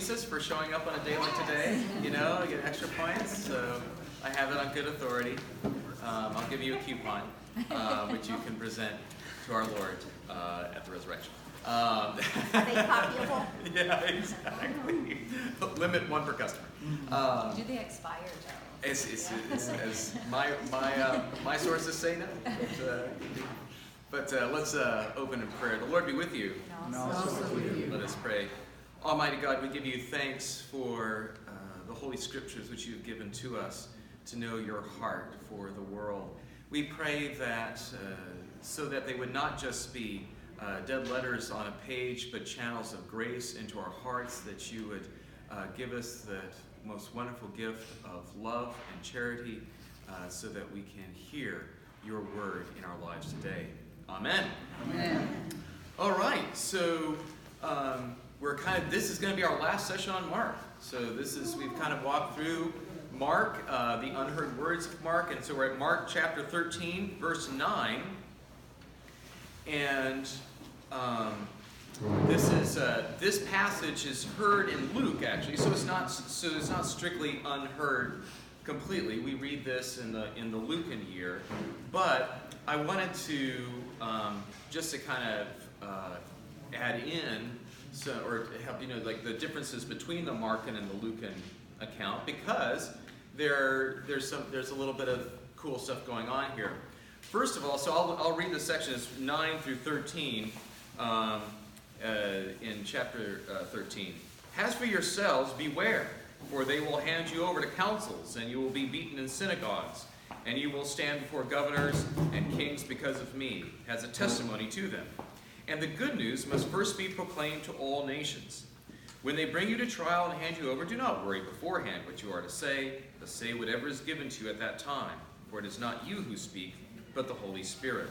Jesus for showing up on a day like today. You know, I get extra points, so I have it on good authority. I'll give you a coupon, which you can present to our Lord at the resurrection. Are they copyable? Yeah, exactly. Limit one per customer. Do they expire, though? As my sources say no. But let's open in prayer. The Lord be with you. And also with you. Let us pray. Almighty God, we give you thanks for the Holy Scriptures which you've given to us to know your heart for the world. We pray that so that they would not just be dead letters on a page, but channels of grace into our hearts, that you would give us the most wonderful gift of love and charity so that we can hear your word in our lives today. Amen. Amen. All right, so this is going to be our last session on Mark. So we've kind of walked through Mark, the unheard words of Mark, and so we're at Mark chapter 13, verse 9. And this passage is heard in Luke, actually, so it's not strictly unheard completely. We read this in the Lucan year, but I wanted to just to kind of add in or help like the differences between the Markan and the Lucan account, because there's a little bit of cool stuff going on here. First of all, so I'll read the sections 9 through 13 in chapter 13. As for yourselves, beware, for they will hand you over to councils, and you will be beaten in synagogues, and you will stand before governors and kings because of me, as a testimony to them. And the good news must first be proclaimed to all nations. When they bring you to trial and hand you over, do not worry beforehand what you are to say, but say whatever is given to you at that time, for it is not you who speak, but the Holy Spirit.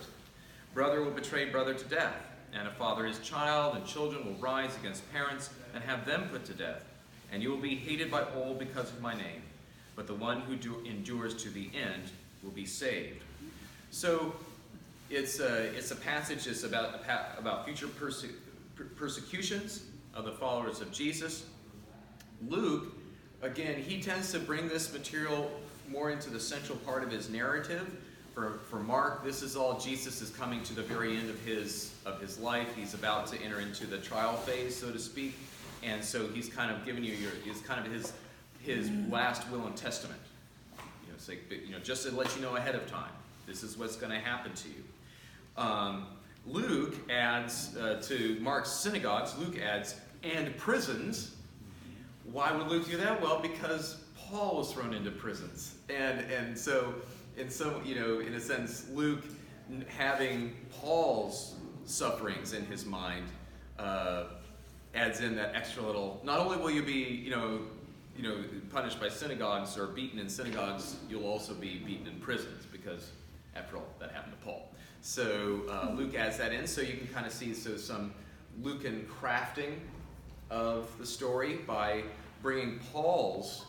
Brother will betray brother to death, and a father his child, and children will rise against parents and have them put to death. And you will be hated by all because of my name, but the one who endures to the end will be saved. So it's a passage that's about future persecutions of the followers of Jesus. Luke, again, he tends to bring this material more into the central part of his narrative. For Mark, this is all Jesus is coming to the very end of his life. He's about to enter into the trial phase, so to speak, and so he's kind of giving you his last will and testament. It's like, just to let you know ahead of time, this is what's going to happen to you. Luke adds to Mark's synagogues. Luke adds and prisons. Why would Luke do that? Well, because Paul was thrown into prisons, and so. And so, in a sense, Luke, having Paul's sufferings in his mind, adds in that extra little. Not only will you be, punished by synagogues or beaten in synagogues, you'll also be beaten in prisons, because, after all, that happened to Paul. So Luke adds that in, so you can kind of see some Lucan crafting of the story by bringing Paul's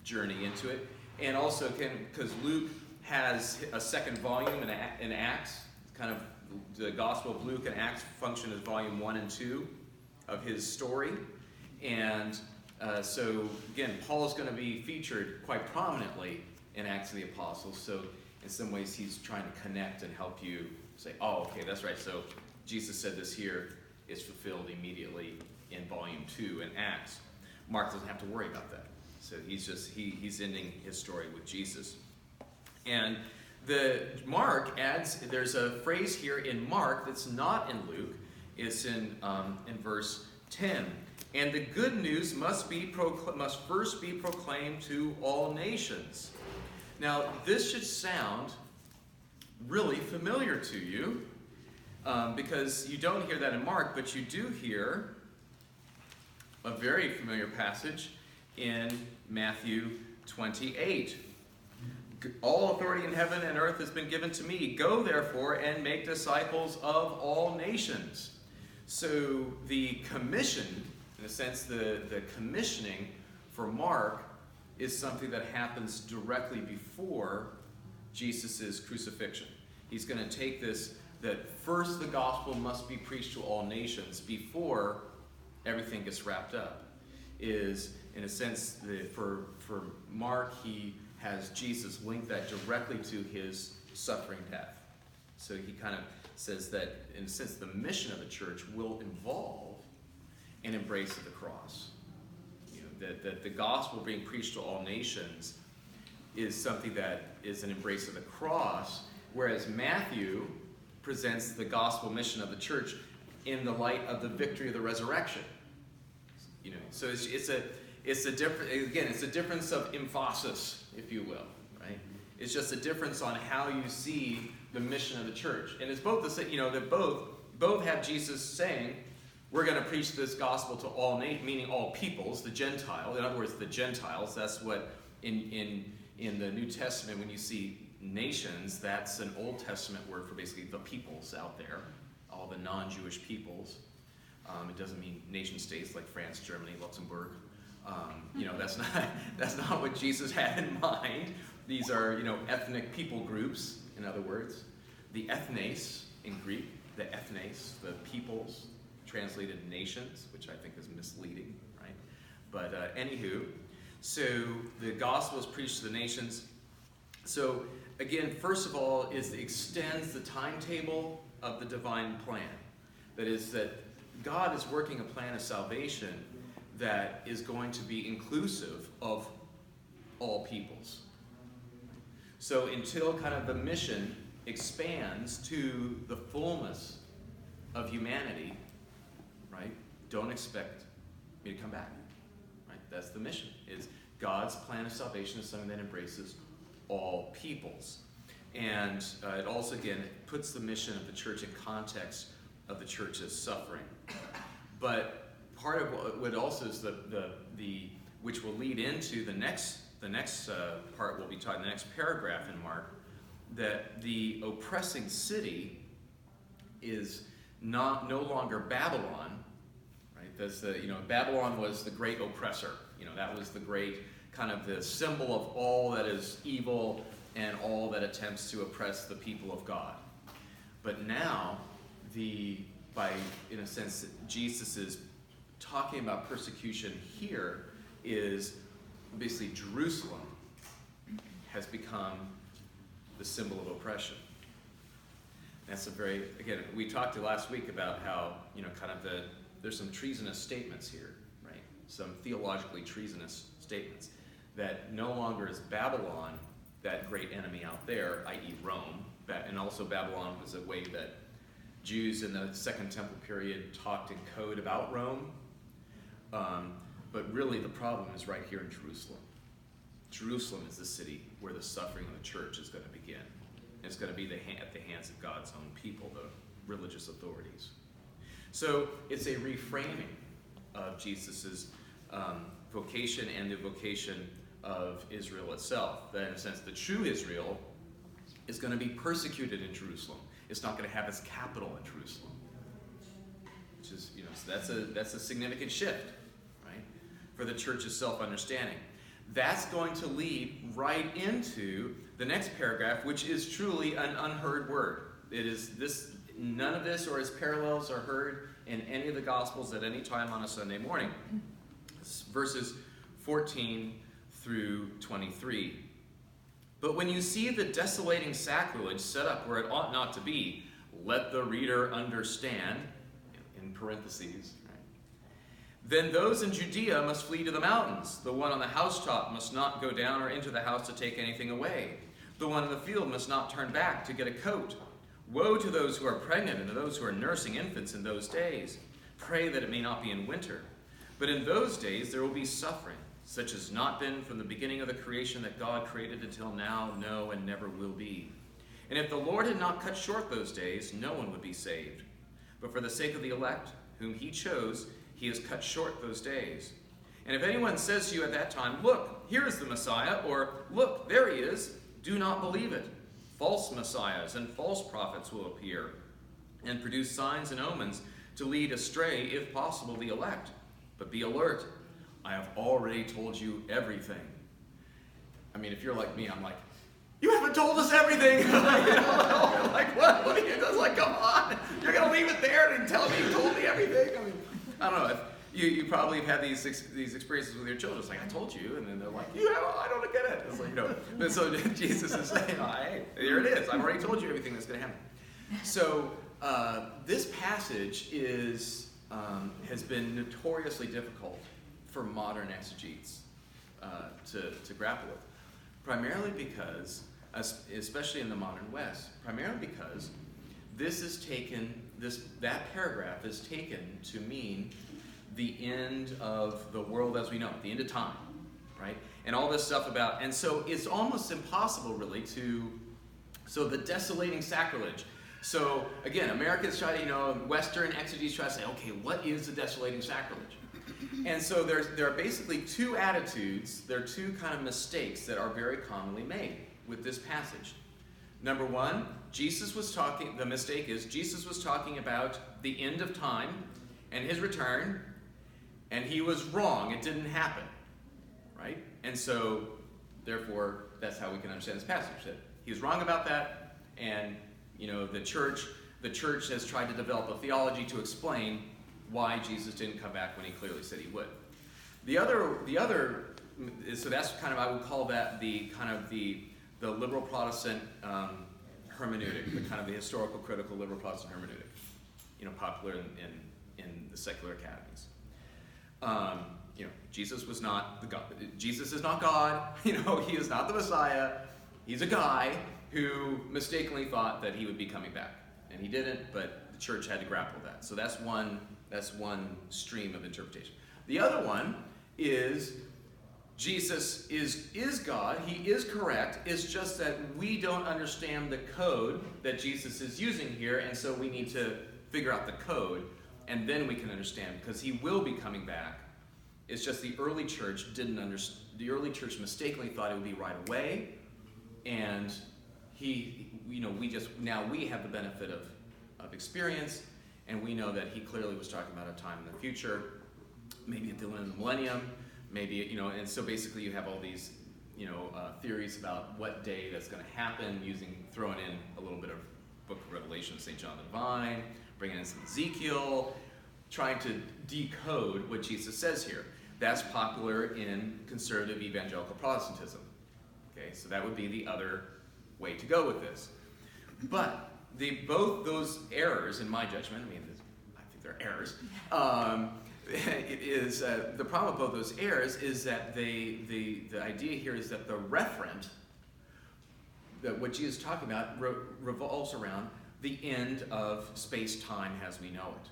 journey into it, and also because Luke has a second volume in Acts, kind of the Gospel of Luke and Acts function as volume 1 and 2 of his story. And so, again, Paul is going to be featured quite prominently in Acts of the Apostles. So, in some ways, he's trying to connect and help you say, oh, okay, that's right. So, Jesus said this here is fulfilled immediately in volume 2 in Acts. Mark doesn't have to worry about that. So, he's ending his story with Jesus. And Mark adds, there's a phrase here in Mark that's not in Luke. It's in verse 10. And the good news must first be proclaimed to all nations. Now, this should sound really familiar to you, because you don't hear that in Mark, but you do hear a very familiar passage in Matthew 28. All authority in heaven and earth has been given to me. Go, therefore, and make disciples of all nations. So the commission, in a sense, the commissioning for Mark is something that happens directly before Jesus' crucifixion. He's going to take this, that first the gospel must be preached to all nations before everything gets wrapped up. is, in a sense, for Mark, he has Jesus link that directly to his suffering death. So he kind of says that, in a sense, the mission of the church will involve an embrace of the cross. You know, that the gospel being preached to all nations is something that is an embrace of the cross, whereas Matthew presents the gospel mission of the church in the light of the victory of the resurrection. You know, so it's a difference of emphasis, if you will, right? It's just a difference on how you see the mission of the church, and it's both the same. You know, that both have Jesus saying, "We're going to preach this gospel to all meaning all peoples, the Gentiles." In other words, the Gentiles. That's what in the New Testament, when you see nations, that's an Old Testament word for basically the peoples out there, all the non-Jewish peoples. It doesn't mean nation states like France, Germany, Luxembourg. You know, that's not what Jesus had in mind. These are, you know, ethnic people groups. In other words, the ethnes in Greek, the ethnes, the peoples, translated nations, which I think is misleading, right? But anywho, so the gospel is preached to the nations. So again, first of all, it extends the timetable of the divine plan. That is, that God is working a plan of salvation that is going to be inclusive of all peoples. So until kind of the mission expands to the fullness of humanity, right, don't expect me to come back. Right? That's the mission. Is God's plan of salvation is something that embraces all peoples. And it also, again, puts the mission of the church in context of the church's suffering. But part of what also is which will lead into the next part we'll be talking, the next paragraph in Mark, that the oppressing city is no longer Babylon, right? That's Babylon was the great oppressor. You know, that was the great kind of the symbol of all that is evil and all that attempts to oppress the people of God. But now, in a sense, Jesus is talking about persecution here is basically Jerusalem has become the symbol of oppression. That's again, we talked last week about how, you know, kind of there's some treasonous statements here, right? Some theologically treasonous statements that no longer is Babylon that great enemy out there, i.e. Rome, and also Babylon was a way that Jews in the Second Temple period talked in code about Rome. But really the problem is right here in Jerusalem. Jerusalem is the city where the suffering of the church is going to begin. It's going to be at the hands of God's own people, the religious authorities. So it's a reframing of Jesus' vocation and the vocation of Israel itself. That in a sense, the true Israel is going to be persecuted in Jerusalem. It's not going to have its capital in Jerusalem. Which is, you know, so that's a significant shift, right, for the church's self-understanding. That's going to lead right into the next paragraph, which is truly an unheard word. It is this, none of this or its parallels are heard in any of the Gospels at any time on a Sunday morning. It's verses 14 through 23. But when you see the desolating sacrilege set up where it ought not to be, let the reader understand, in parentheses, right? Then those in Judea must flee to the mountains. The one on the housetop must not go down or into the house to take anything away. The one in the field must not turn back to get a coat. Woe to those who are pregnant and to those who are nursing infants in those days. Pray that it may not be in winter. But in those days there will be suffering, such as not been from the beginning of the creation that God created until now, no, and never will be. And if the Lord had not cut short those days, no one would be saved. But for the sake of the elect, whom he chose, he has cut short those days. And if anyone says to you at that time, look, here is the Messiah, or look, there he is, do not believe it. False messiahs and false prophets will appear and produce signs and omens to lead astray, if possible, the elect. But be alert. I have already told you everything. I mean, if you're like me, I'm like, you haven't told us everything. Like, what? What are you? It's like, come on. You're going to leave it there and tell me you told me everything? I mean, I don't know. you probably have had these experiences with your children. It's like, I told you, and then they're like, yeah, I don't get it. It's like, But so Jesus is saying, hey, here it is. I've already told you everything that's going to happen. So this passage has been notoriously difficult for modern exegetes to grapple with, primarily because, especially in the modern West, primarily because that paragraph is taken to mean the end of the world as we know it, the end of time, right? And all this stuff about, and so it's almost impossible really so the desolating sacrilege. So again, Americans try to, Western exegetes try to say, okay, what is the desolating sacrilege? And so there are basically two attitudes, there are two kind of mistakes that are very commonly made with this passage. Number one, the mistake is Jesus was talking about the end of time and his return, and he was wrong, it didn't happen, right? And so, therefore, that's how we can understand this passage, that he was wrong about that, and the church has tried to develop a theology to explain why Jesus didn't come back when he clearly said he would. The other, so that's kind of, I would call that the liberal Protestant hermeneutic, the kind of the historical critical liberal Protestant hermeneutic, popular in the secular academies. Jesus was not the God. Jesus is not God. He is not the Messiah. He's a guy who mistakenly thought that he would be coming back, and he didn't. But the church had to grapple with that. So that's one stream of interpretation. The other one is Jesus is God. He is correct. It's just that we don't understand the code that Jesus is using here, and so we need to figure out the code, and then we can understand, because he will be coming back. It's just the early church didn't understand. The early church mistakenly thought it would be right away, and we have the benefit of experience, and we know that he clearly was talking about a time in the future, maybe at the end of the millennium, maybe, and so basically you have all these, theories about what day that's going to happen, throwing in a little bit of Book of Revelation, St. John the Divine, bringing in some Ezekiel, trying to decode what Jesus says here. That's popular in conservative evangelical Protestantism. Okay, so that would be the other way to go with this. But both those errors, in my judgment, I think they're errors. The problem with both those errors is that the idea here is that the referent, that what Jesus is talking about, revolves around the end of space-time as we know it.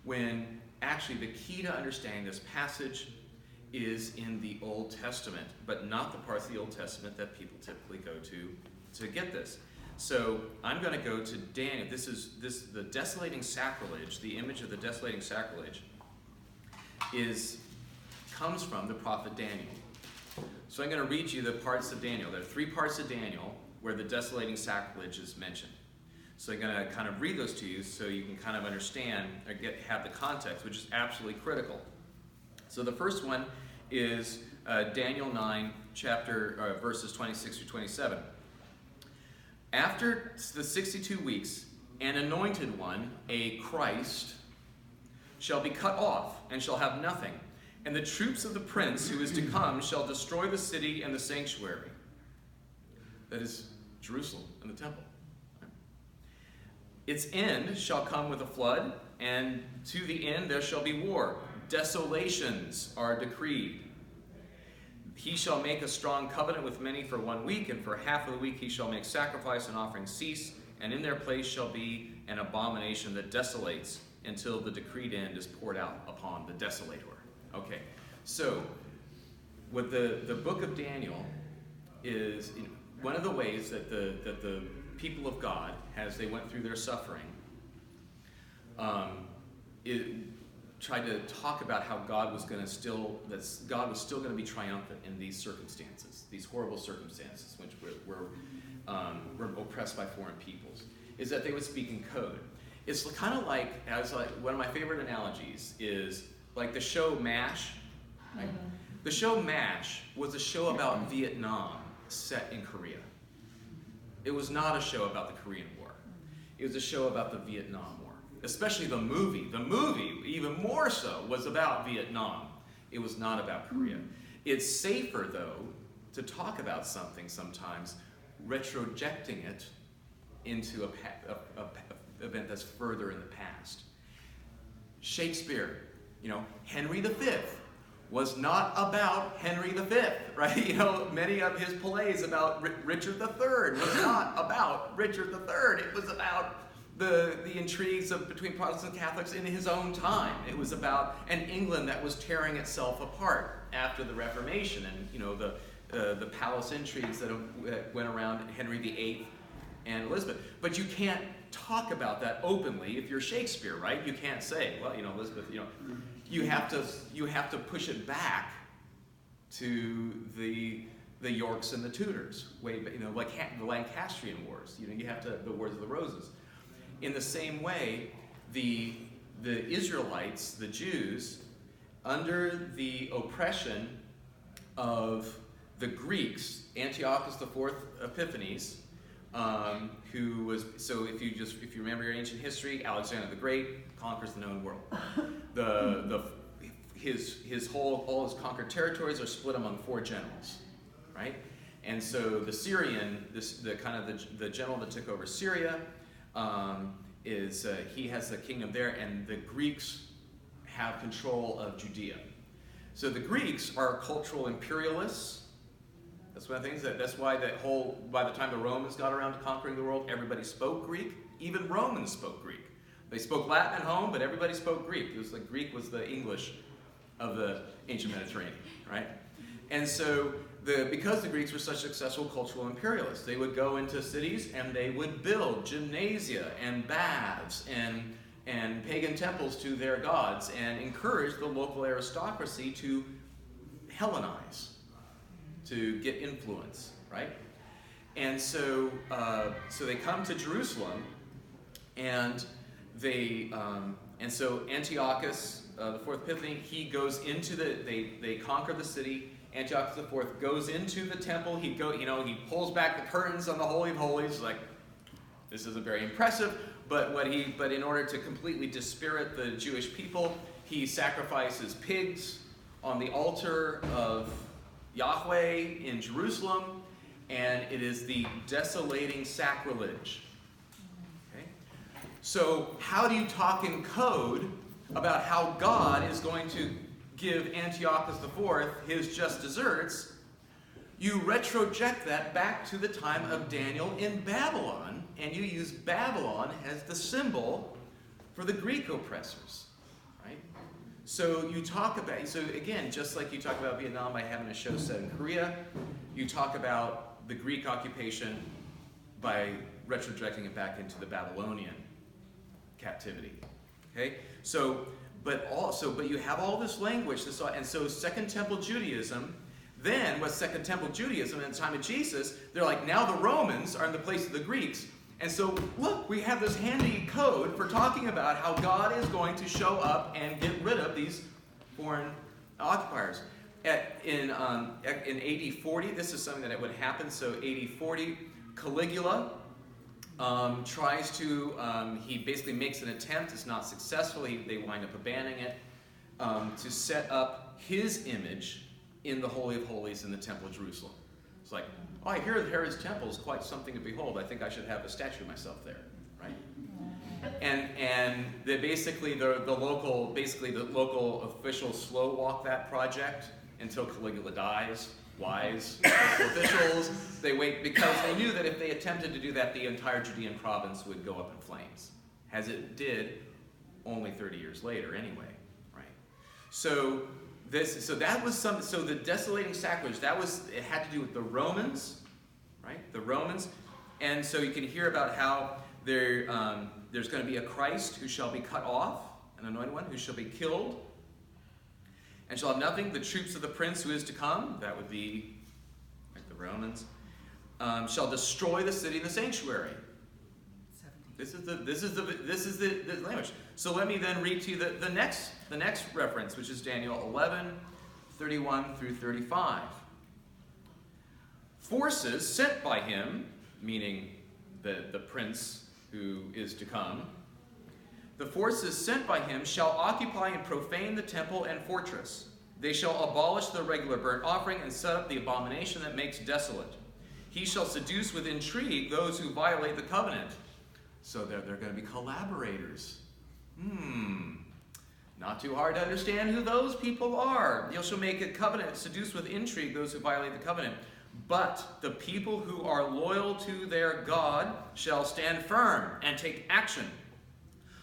When actually the key to understanding this passage is in the Old Testament, but not the parts of the Old Testament that people typically go to get this. So I'm going to go to Daniel. The desolating sacrilege, the image of the desolating sacrilege, comes from the prophet Daniel. So I'm going to read you the parts of Daniel. There are 3 parts of Daniel where the desolating sacrilege is mentioned. So I'm going to kind of read those to you so you can kind of understand or have the context, which is absolutely critical. So the first one is Daniel 9, verses 26 through 27. After the 62 weeks, an anointed one, a Christ, shall be cut off and shall have nothing. And the troops of the prince who is to come shall destroy the city and the sanctuary. That is Jerusalem and the temple. Its end shall come with a flood, and to the end there shall be war. Desolations are decreed. He shall make a strong covenant with many for 1 week, and for half of the week he shall make sacrifice and offering cease, and in their place shall be an abomination that desolates until the decreed end is poured out upon the desolator. Okay, so what the book of Daniel is, one of the ways that the people of God, as they went through their suffering, tried to talk about how God was still going to be triumphant in these circumstances, these horrible circumstances, which we're oppressed by foreign peoples, is that they would speak in code. It's kind of like one of my favorite analogies is like the show MASH. Right? Mm-hmm. The show MASH was a show about Vietnam set in Korea. It was not a show about the Korean War. It was a show about the Vietnam War. especially the movie. The movie, even more so, was about Vietnam. It was not about Korea. It's safer, though, to talk about something sometimes, retrojecting it into a event that's further in the past. Shakespeare, Henry V was not about Henry V, right? Many of his plays about Richard III was not about Richard III. It was about the intrigues between Protestant and Catholics in his own time. It was about an England that was tearing itself apart after the Reformation, and the palace intrigues that went around Henry VIII and Elizabeth. But you can't talk about that openly if you're Shakespeare, right? You can't say, well, Elizabeth, you have to push it back to the Yorks and the Tudors, like the Lancastrian Wars. You have to the Wars of the Roses. In the same way, the Israelites, the Jews, under the oppression of the Greeks, Antiochus IV Epiphanes, who was, so if you remember your ancient history, Alexander the Great conquers the known world. All his conquered territories are split among 4 generals, right? And so the Syrian, the general that took over Syria, he has the kingdom there, and the Greeks have control of Judea. So the Greeks are cultural imperialists. That's one of the things that's why by the time the Romans got around to conquering the world, everybody spoke Greek. Even Romans spoke Greek. They spoke Latin at home, but everybody spoke Greek. It was like Greek was the English of the ancient Mediterranean, right? And so because the Greeks were such successful cultural imperialists, they would go into cities and they would build gymnasia and baths and pagan temples to their gods and encourage the local aristocracy to Hellenize, to get influence, right? And so they come to Jerusalem, and so Antiochus, the fourth Epiphany, he goes into they conquer the city. Antiochus IV goes into the temple. He pulls back the curtains on the Holy of Holies. Like, this isn't very impressive, but in order to completely dispirit the Jewish people, he sacrifices pigs on the altar of Yahweh in Jerusalem, and it is the desolating sacrilege. Okay? So how do you talk in code about how God is going to give Antiochus IV his just desserts? You retroject that back to the time of Daniel in Babylon, and you use Babylon as the symbol for the Greek oppressors, right? So again, just like you talk about Vietnam by having a show set in Korea, you talk about the Greek occupation by retrojecting it back into the Babylonian captivity, okay? But you have all this language, and so Second Temple Judaism, then with Second Temple Judaism in the time of Jesus, they're like, now the Romans are in the place of the Greeks, and so look, we have this handy code for talking about how God is going to show up and get rid of these foreign occupiers. In AD 40, this is something that would happen, so AD 40, Caligula tries to, he basically makes an attempt, it's not successful, they wind up abandoning it, to set up his image in the Holy of Holies in the Temple of Jerusalem. It's like, oh, I hear that Herod's temple is quite something to behold. I think I should have a statue of myself there, right? And the local officials slow walk that project until Caligula dies. Wise officials, they wait because they knew that if they attempted to do that, the entire Judean province would go up in flames, as it did only 30 years later anyway, right? So the desolating sacrilege, it had to do with the Romans, right? The Romans, and so you can hear about how there's going to be a Christ who shall be cut off, an anointed one who shall be killed, and shall have nothing. The troops of the prince who is to come, that would be like the Romans, shall destroy the city and the sanctuary. This is the language. So let me then read to you the next reference, which is Daniel 11:31 through 35. Forces sent by him, meaning the prince who is to come, The forces sent by him shall occupy and profane the temple and fortress. They shall abolish the regular burnt offering and set up the abomination that makes desolate. He shall seduce with intrigue those who violate the covenant. So they're going to be collaborators. Not too hard to understand who those people are. You shall make a covenant, seduce with intrigue those who violate the covenant. But the people who are loyal to their God shall stand firm and take action.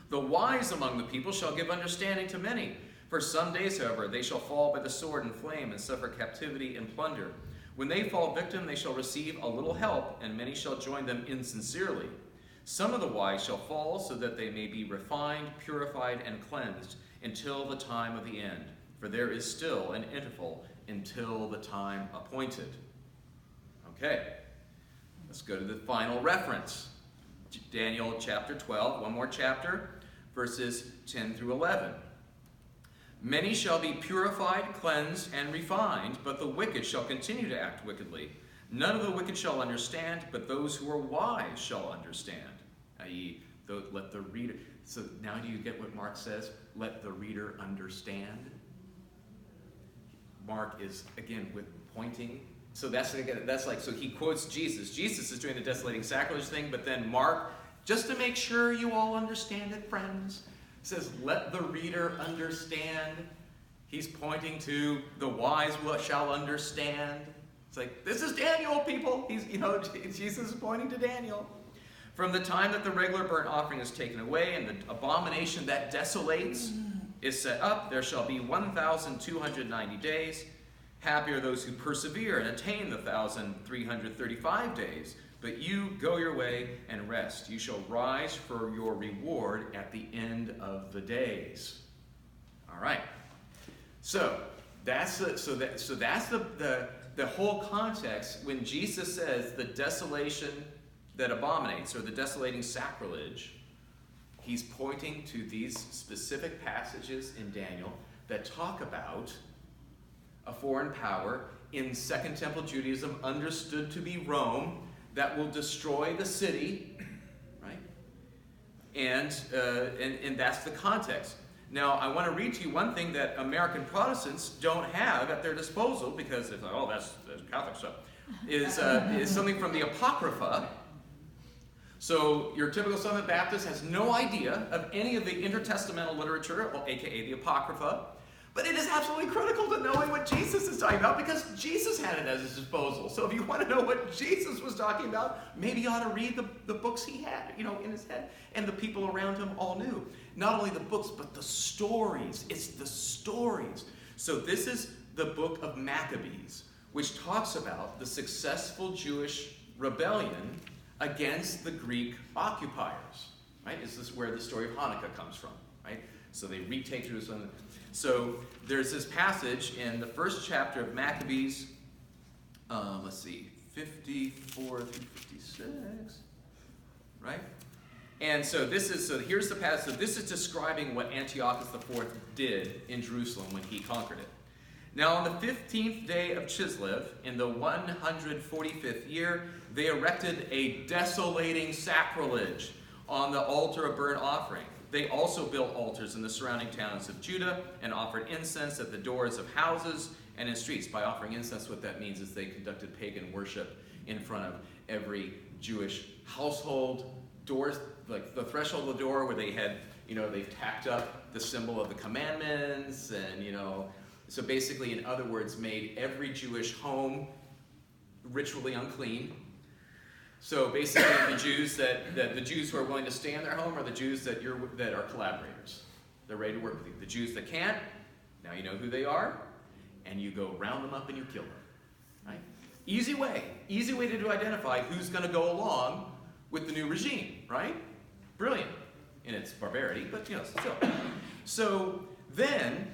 The wise among the people shall give understanding to many. For some days, however, they shall fall by the sword and flame and suffer captivity and plunder. When they fall victim, they shall receive a little help, and many shall join them insincerely. Some of the wise shall fall, so that they may be refined, purified, and cleansed, until the time of the end. For there is still an interval until the time appointed. Okay, let's go to the final reference. Daniel chapter 12, one more chapter, verses 10 through 11. Many shall be purified, cleansed, and refined, but the wicked shall continue to act wickedly. None of the wicked shall understand, but those who are wise shall understand. I.e., let the reader... So now do you get what Mark says? Let the reader understand. Mark is, again, with pointing. So so he quotes Jesus. Jesus is doing the desolating sacrilege thing, but then Mark, just to make sure you all understand it, friends, says, let the reader understand. He's pointing to the wise shall understand. It's like, this is Daniel, people. Jesus is pointing to Daniel. From the time that the regular burnt offering is taken away and the abomination that desolates is set up, there shall be 1,290 days. Happy are those who persevere and attain the 1,335 days. But you go your way and rest. You shall rise for your reward at the end of the days. All right. So that's the whole context when Jesus says the desolation that abominates, or the desolating sacrilege. He's pointing to these specific passages in Daniel that talk about a foreign power in Second Temple Judaism, understood to be Rome, that will destroy the city, right? And that's the context. Now, I want to read to you one thing that American Protestants don't have at their disposal, because it's like, oh, that's Catholic stuff, is something from the Apocrypha. So your typical Southern Baptist has no idea of any of the intertestamental literature, aka the Apocrypha, but it is absolutely critical to knowing what Jesus is talking about, because Jesus had it at his disposal. So if you want to know what Jesus was talking about, maybe you ought to read the books he had, in his head, and the people around him all knew. Not only the books, but the stories. It's the stories. So this is the book of Maccabees, which talks about the successful Jewish rebellion against the Greek occupiers, right? This is where the story of Hanukkah comes from, right? So they retake Jerusalem. So there's this passage in the first chapter of Maccabees, 54 through 56, right? And so here's the passage. So this is describing what Antiochus IV did in Jerusalem when he conquered it. Now on the 15th day of Chislev, in the 145th year, they erected a desolating sacrilege on the altar of burnt offering. They also built altars in the surrounding towns of Judah and offered incense at the doors of houses and in streets. By offering incense, what that means is they conducted pagan worship in front of every Jewish household. Doors, like the threshold of the door where they had, they've tacked up the symbol of the commandments and, so basically, in other words, made every Jewish home ritually unclean. So basically, the Jews the Jews who are willing to stay in their home are the Jews that are collaborators. They're ready to work with you. The Jews that can't, now you know who they are, and you go round them up and you kill them. Right? Easy way to identify who's going to go along with the new regime. Right? Brilliant in its barbarity, but still. So then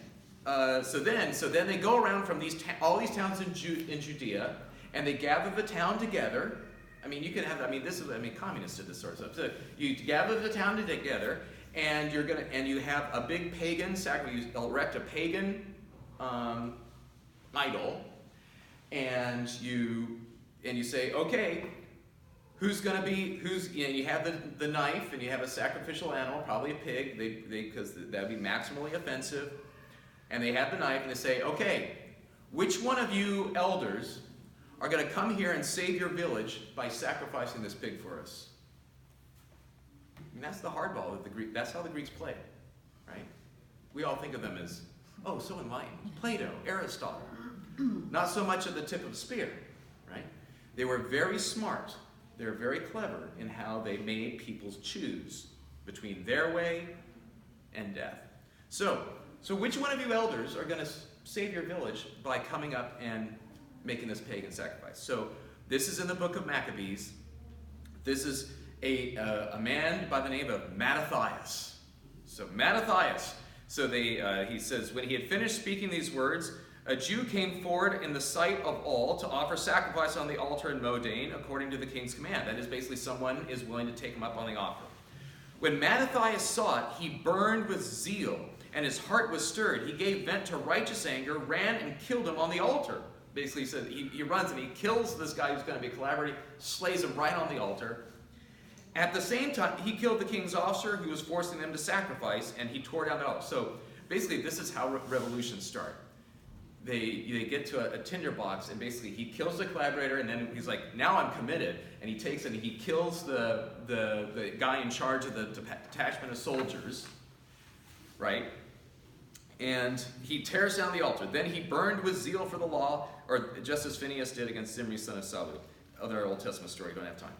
they go around from all these towns in Judea, and they gather the town together. Communists did this sort of stuff. So you gather the town together, and you have a big pagan sacrifice. You erect a pagan idol, and you say, okay, you have the knife and you have a sacrificial animal, probably a pig, because that would be maximally offensive. And they have the knife and they say, okay, which one of you elders are going to come here and save your village by sacrificing this pig for us? And that's the hardball that that's how the Greeks played, right? We all think of them as, oh, so enlightened. Plato, Aristotle. Not so much at the tip of the spear, right? They were very smart. They were very clever in how they made people choose between their way and death. So which one of you elders are going to save your village by coming up and making this pagan sacrifice? So this is in the book of Maccabees. This is a man by the name of Mattathias. So Mattathias. So he says, when he had finished speaking these words, a Jew came forward in the sight of all to offer sacrifice on the altar in Modane according to the king's command. That is, basically someone is willing to take him up on the offer. When Mattathias saw it, he burned with zeal, and his heart was stirred. He gave vent to righteous anger, ran and killed him on the altar. Basically, he said he runs and he kills this guy who's going to be collaborating, slays him right on the altar. At the same time, he killed the king's officer who was forcing them to sacrifice, and he tore down the altar. So basically, this is how revolutions start. They get to a tinderbox, and basically he kills the collaborator, and then he's like, now I'm committed. And he takes it and he kills the guy in charge of the detachment of soldiers, right? And he tears down the altar. Then he burned with zeal for the law, or just as Phinehas did against Zimri, son of Salu. Other Old Testament story, don't have time.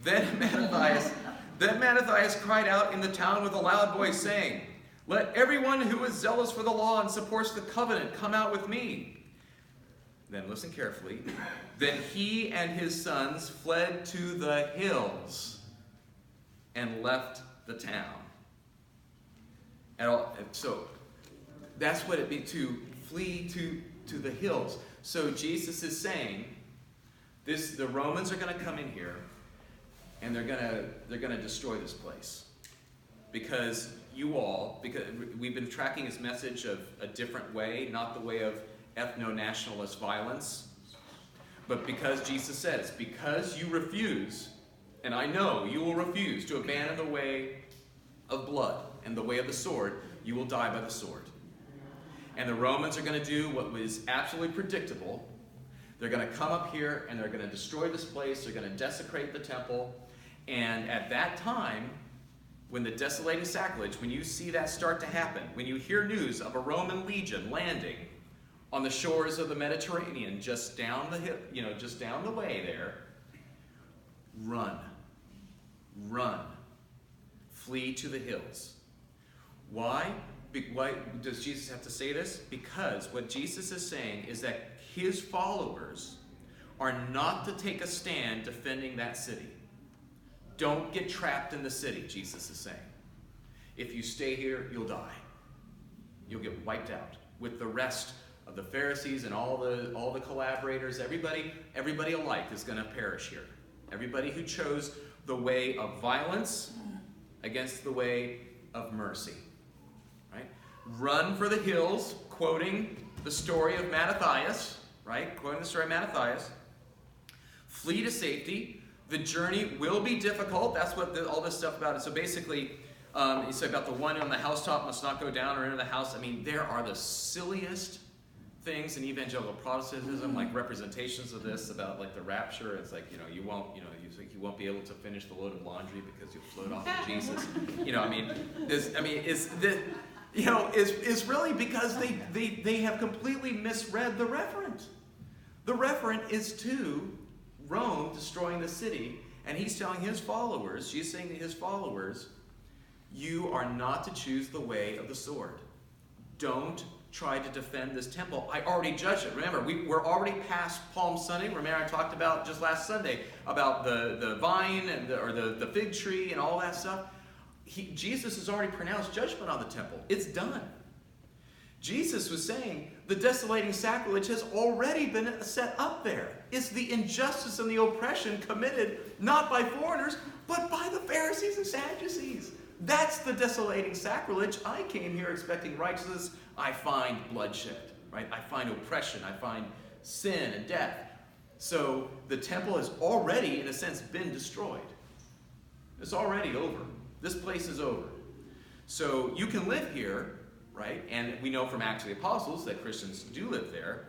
Then Mattathias cried out in the town with a loud voice, saying, let everyone who is zealous for the law and supports the covenant come out with me. Then listen carefully. Then he and his sons fled to the hills and left the town. So that's what it means to flee to the hills. So Jesus is saying, the Romans are going to come in here, and they're going to destroy this place. Because we've been tracking his message of a different way, not the way of ethno-nationalist violence, but because Jesus says, because you refuse, and I know you will refuse to abandon the way of blood and the way of the sword, you will die by the sword. And the Romans are going to do what was absolutely predictable. They're going to come up here and they're going to destroy this place. They're going to desecrate the temple. And at that time, when the desolating sacrilege, when you see that start to happen, when you hear news of a Roman legion landing on the shores of the Mediterranean, just down the way there, run. Flee to the hills. Why does Jesus have to say this? Because what Jesus is saying is that his followers are not to take a stand defending that city. Don't get trapped in the city, Jesus is saying. If you stay here, you'll die. You'll get wiped out with the rest of the Pharisees and all the collaborators. Everybody alike is going to perish here. Everybody who chose the way of violence against the way of mercy. Right? Run for the hills, quoting the story of Mattathias. Right? Quoting the story of Mattathias. Flee to safety. The journey will be difficult. That's what all this stuff about it. So basically, you say about the one on the housetop must not go down or enter the house. I mean, there are the silliest things in evangelical Protestantism, like representations of this about like the rapture. It's like, you won't be able to finish the load of laundry because you'll float off with Jesus. It's really because they have completely misread the referent. The referent is to Rome destroying the city, and he's telling his followers, she's saying to his followers, you are not to choose the way of the sword. Don't try to defend this temple. I already judged it. Remember, we're already past Palm Sunday. Remember, I talked about just last Sunday about the vine and the fig tree and all that stuff. Jesus has already pronounced judgment on the temple. It's done. Jesus was saying the desolating sacrilege has already been set up there. It's the injustice and the oppression committed not by foreigners, but by the Pharisees and Sadducees. That's the desolating sacrilege. I came here expecting righteousness. I find bloodshed, right? I find oppression. I find sin and death. So the temple has already, in a sense, been destroyed. It's already over. This place is over. So you can live here, right? And we know from Acts of the Apostles that Christians do live there.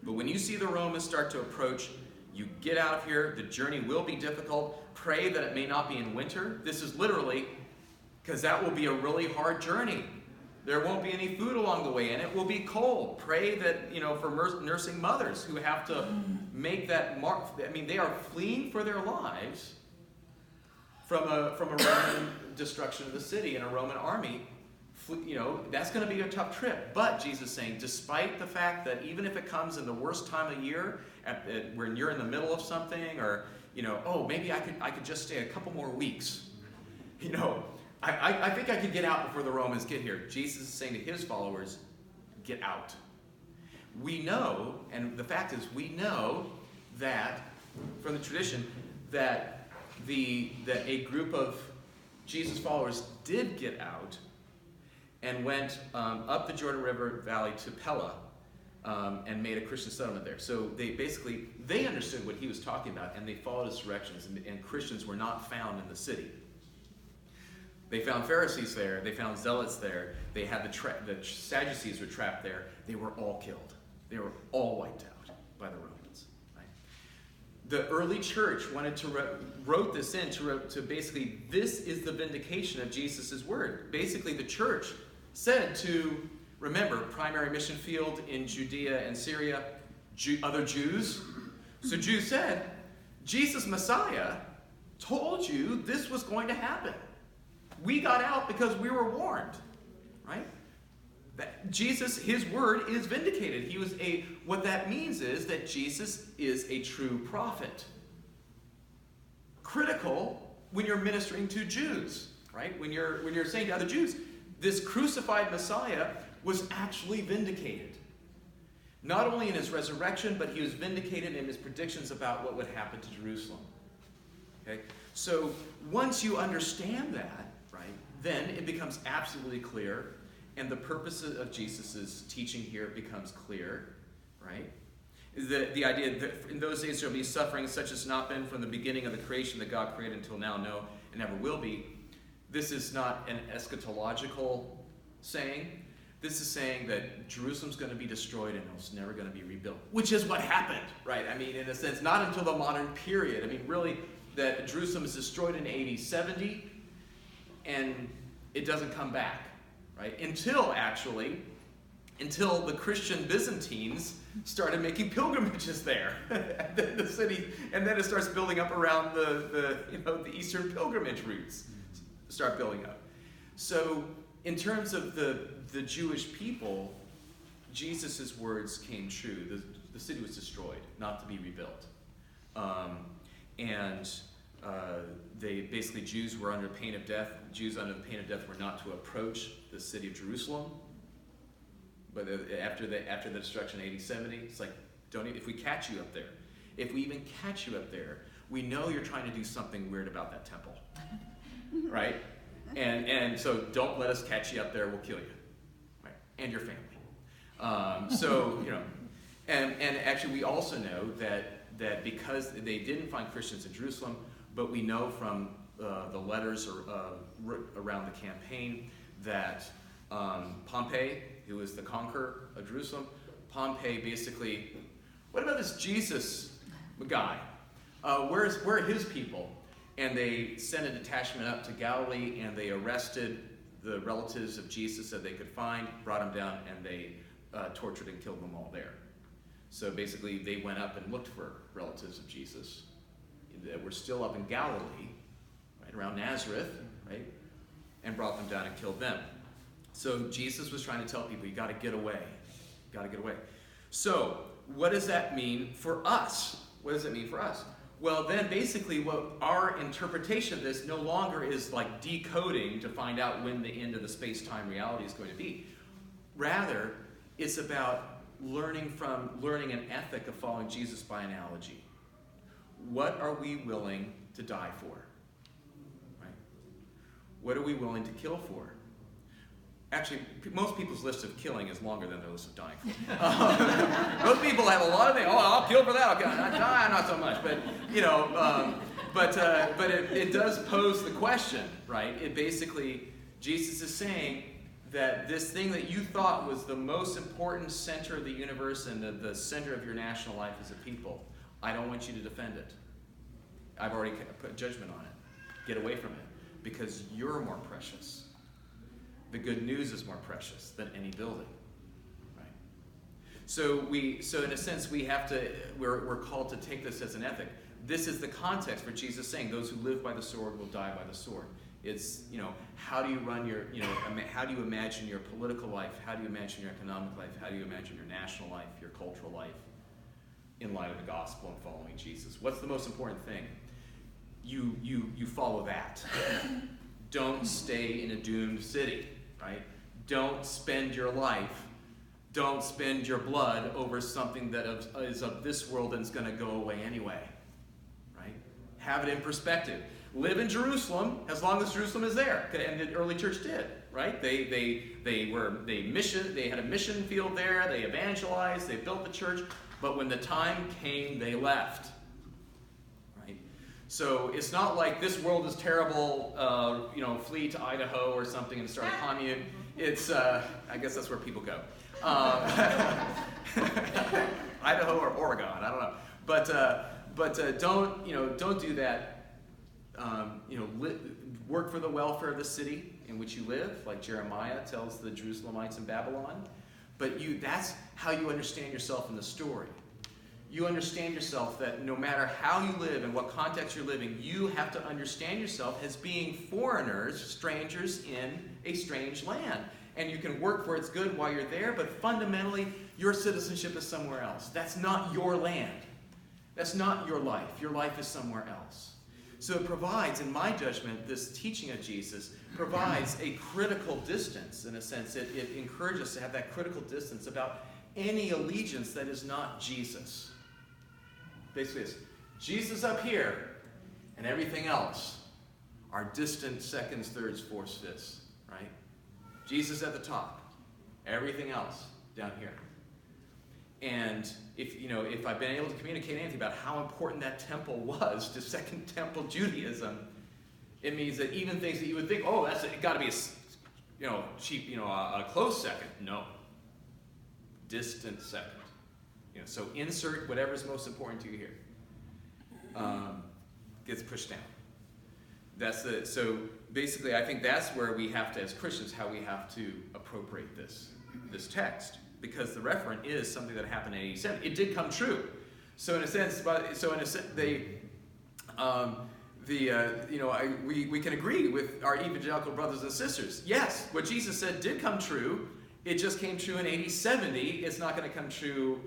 But when you see the Romans start to approach, you get out of here. The journey will be difficult. Pray that it may not be in winter. This is literally, because that will be a really hard journey. There won't be any food along the way, and it will be cold. Pray that, for nursing mothers who have to make that mark. I mean, they are fleeing for their lives from a Roman destruction of the city and a Roman army. That's going to be a tough trip. But Jesus is saying, despite the fact that even if it comes in the worst time of year, when you're in the middle of something, or maybe I could just stay a couple more weeks. I think I could get out before the Romans get here. Jesus is saying to his followers, get out. We know, and the fact is, we know that from the tradition that a group of Jesus followers did get out and went up the Jordan River Valley to Pella and made a Christian settlement there. So they understood what he was talking about, and they followed his directions, and Christians were not found in the city. They found Pharisees there. They found zealots there. They had the Sadducees were trapped there. They were all killed. They were all wiped out by the Romans. Right? The early church wrote this in to basically, this is the vindication of Jesus' word. Basically, the church said to, remember, primary mission field in Judea and Syria, other Jews. So Jews said, Jesus Messiah told you this was going to happen. We got out because we were warned, right? That Jesus, his word is vindicated. What that means is that Jesus is a true prophet. Critical when you're ministering to Jews, right? When you're saying to other Jews, this crucified Messiah was actually vindicated. Not only in his resurrection, but he was vindicated in his predictions about what would happen to Jerusalem. Okay? So once you understand that, then it becomes absolutely clear, and the purpose of Jesus' teaching here becomes clear, right? The idea that in those days there will be suffering such as not been from the beginning of the creation that God created until now, no, and never will be. This is not an eschatological saying. This is saying that Jerusalem's going to be destroyed and it's never going to be rebuilt, which is what happened, right? I mean, in a sense, not until the modern period. I mean, really, that Jerusalem is destroyed in AD 70, and it doesn't come back, right? Until the Christian Byzantines started making pilgrimages there, the city, and then it starts building up around the Eastern pilgrimage routes start building up. So in terms of the Jewish people, Jesus' words came true. The city was destroyed, not to be rebuilt. Jews were under pain of death. Jews under the pain of death were not to approach the city of Jerusalem. But after the destruction in AD 70, it's like, if we catch you up there, if we even catch you up there, we know you're trying to do something weird about that temple, right? And so don't let us catch you up there. We'll kill you, right? And your family. And actually we also know that because they didn't find Christians in Jerusalem, but we know from the letters around the campaign that Pompey, who was the conqueror of Jerusalem, Pompey basically, what about this Jesus guy? Where are his people? And they sent a detachment up to Galilee, and they arrested the relatives of Jesus that they could find, brought them down, and they tortured and killed them all there. So basically, they went up and looked for relatives of Jesus that were still up in Galilee, right around Nazareth, right, and brought them down and killed them. So Jesus was trying to tell people, you got to get away. You got to get away. So what does that mean for us? What does it mean for us? Well, then basically what our interpretation of this no longer is like decoding to find out when the end of the space-time reality is going to be. Rather, it's about learning an ethic of following Jesus by analogy. What are we willing to die for? Right? What are we willing to kill for? Actually, most people's list of killing is longer than their list of dying for. Most people have a lot of things. Oh, I'll kill for that. I'll die, not so much. But, but it does pose the question, right? It basically, Jesus is saying that this thing that you thought was the most important center of the universe and the center of your national life as a people, I don't want you to defend it. I've already put judgment on it. Get away from it, because you're more precious. The good news is more precious than any building, right? So in a sense, we're called to take this as an ethic. This is the context for Jesus saying, those who live by the sword will die by the sword. It's, how do you run your, how do you imagine your political life? How do you imagine your economic life? How do you imagine your national life, your cultural life in light of the gospel and following Jesus? What's the most important thing? You follow that. Don't stay in a doomed city, right? Don't spend your life, don't spend your blood over something that is of this world and is going to go away anyway, right? Have it in perspective. Live in Jerusalem as long as Jerusalem is there, and the early church did, right? They had a mission field there. They evangelized. They built the church. But when the time came, they left. Right? So it's not like this world is terrible. Flee to Idaho or something and start a commune. It's I guess that's where people go. Idaho or Oregon, I don't know. But don't do that. Work for the welfare of the city in which you live, like Jeremiah tells the Jerusalemites in Babylon. But that's how you understand yourself in the story. You understand yourself that no matter how you live and what context you're living, you have to understand yourself as being foreigners, strangers in a strange land. And you can work for its good while you're there, but fundamentally, your citizenship is somewhere else. That's not your land. That's not your life. Your life is somewhere else. So it provides, in my judgment, this teaching of Jesus provides a critical distance, in a sense. It encourages us to have that critical distance about any allegiance that is not Jesus. Basically, it's Jesus up here, and everything else are distant seconds, thirds, fourths, fifths, right? Jesus at the top, everything else down here. And if I've been able to communicate anything about how important that temple was to Second Temple Judaism, it means that even things that you would think, oh, that's got to be a close second. No, distant second. So insert whatever's most important to you here. Gets pushed down. So basically, I think that's where we have to, as Christians, how we have to appropriate this text. Because the referent is something that happened in 87. It did come true. So in a sense, we can agree with our evangelical brothers and sisters. Yes, what Jesus said did come true. It just came true in AD 70. It's not going to come true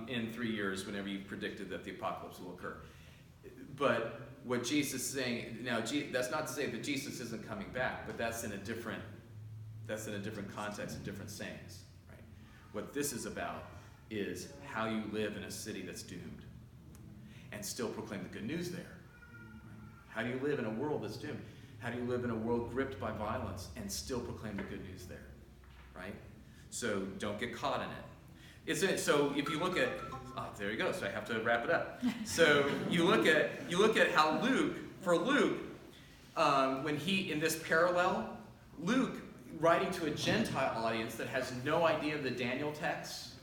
in 3 years whenever you predicted that the apocalypse will occur. But what Jesus is saying, now that's not to say that Jesus isn't coming back, but that's in a different context and different sayings. What this is about is how you live in a city that's doomed and still proclaim the good news there. How do you live in a world that's doomed? How do you live in a world gripped by violence and still proclaim the good news there? Right? So don't get caught in it. So if you look at, there you go. So I have to wrap it up. So you look at how Luke, when he, in this parallel, Luke, writing to a Gentile audience that has no idea of the Daniel text,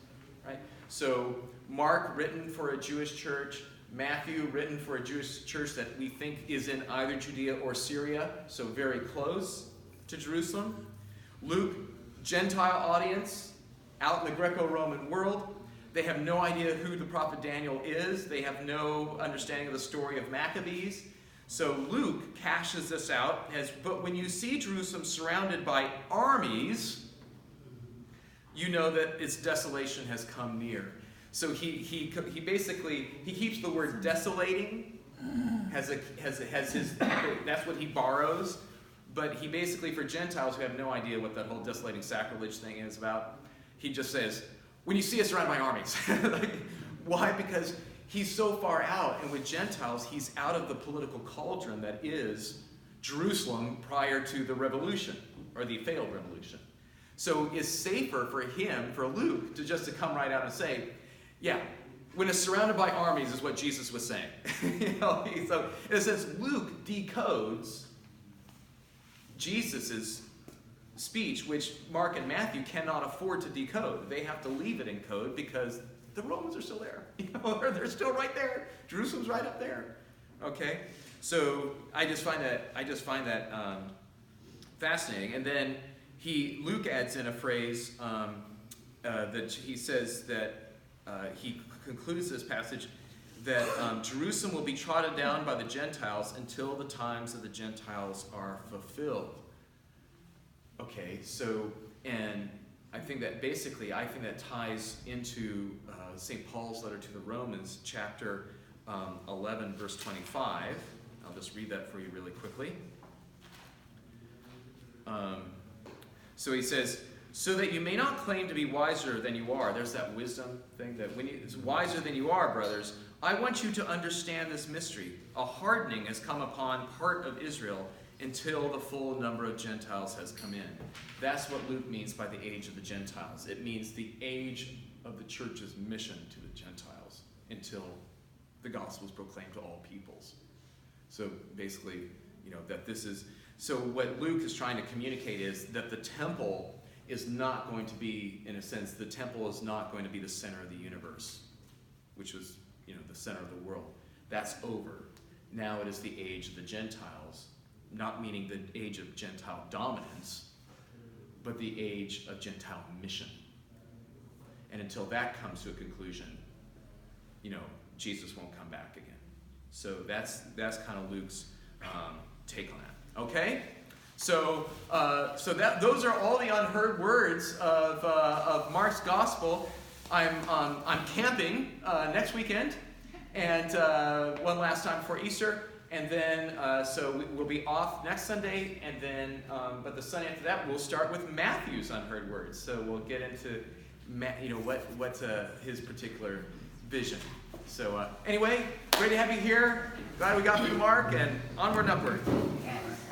right? So Mark, written for a Jewish church. Matthew, written for a Jewish church that we think is in either Judea or Syria, so very close to Jerusalem. Luke, Gentile audience, out in the Greco-Roman world. They have no idea who the prophet Daniel is. They have no understanding of the story of Maccabees. So Luke cashes this out as, but when you see Jerusalem surrounded by armies, you know that its desolation has come near. So he basically keeps the word desolating, has his, that's what he borrows, but he basically, for Gentiles who have no idea what that whole desolating sacrilege thing is about, he just says, when you see us surrounded by armies. Why? Because he's so far out, and with Gentiles, he's out of the political cauldron that is Jerusalem prior to the revolution, or the failed revolution. So it's safer for him, for Luke, to come right out and say, yeah, when it's surrounded by armies is what Jesus was saying. So in a sense, Luke decodes Jesus' speech, which Mark and Matthew cannot afford to decode. They have to leave it in code because the Romans are still there. They're still right there. Jerusalem's right up there. Okay, so I just find that fascinating. And then Luke adds in a phrase that he says that he concludes this passage that Jerusalem will be trodden down by the Gentiles until the times of the Gentiles are fulfilled. Okay, so, and I think that ties into St. Paul's letter to the Romans, chapter 11, verse 25. I'll just read that for you really quickly. So he says, so that you may not claim to be wiser than you are. There's that wisdom thing that when it's wiser than you are, brothers. I want you to understand this mystery. A hardening has come upon part of Israel until the full number of Gentiles has come in. That's what Luke means by the age of the Gentiles. It means the age of the church's mission to the Gentiles until the gospel is proclaimed to all peoples. So basically, that this is... So what Luke is trying to communicate is that the temple is not going to be, in a sense, the temple is not going to be the center of the universe, which was, the center of the world. That's over. Now it is the age of the Gentiles, not meaning the age of Gentile dominance, but the age of Gentile mission. And until that comes to a conclusion, Jesus won't come back again. So that's kind of Luke's take on that. Okay? So those are all the unheard words of Mark's gospel. I'm camping next weekend, and one last time before Easter, and then so we'll be off next Sunday, and then but the Sunday after that we'll start with Matthew's unheard words. So we'll get into what's his particular vision. So anyway, great to have you here. Glad we got through Mark, and onward and upward.